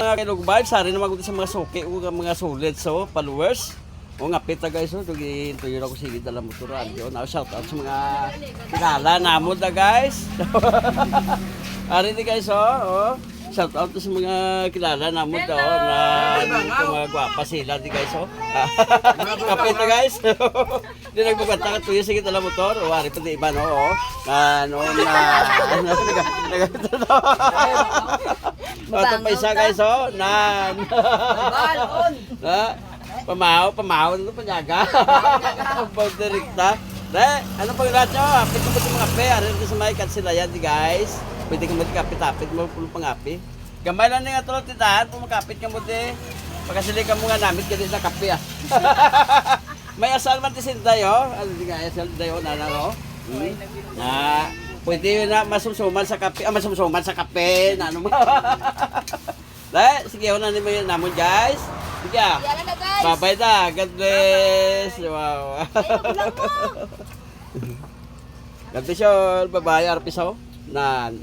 mga kailugbayag, sari naman ko sa mga suki o mga sulit so followers. O nga pita guys, so tuyo ako sige dala motoran. Yo, now shout out sa mga kilala namo da guys. Ari di guys oh. Shout out sa mga kilala namo daw na mga gwapa sila di guys oh. Kapit na guys. Di nagbugata ka tuyo sige dala motor. O ari pa di iba no oh. Ano Ito pa isa guys oh. Pamahaw na ito, panyaga. Pagdirikta. Ano pang lahat nyo? Apit mo sa mga api. Arin ko sa may kansilayan di guys. Pwede ka mo di kapit-apit mo pulo pang api. Gamay lang nga tulad titahan. Kung makapit ka mo di. Pagkasili ka mo nga namit ka din sa kape ah. May asal man tisin tayo. Ano di nga asal tayo na no? Pwede na masumsuman sa kape. Masumsuman sa kape. Ano mo? Sige, una naman yun namon guys. Sige, bye-bye na. God bless. Wow. God bless you. Bye-bye. Arpisaw. Nan.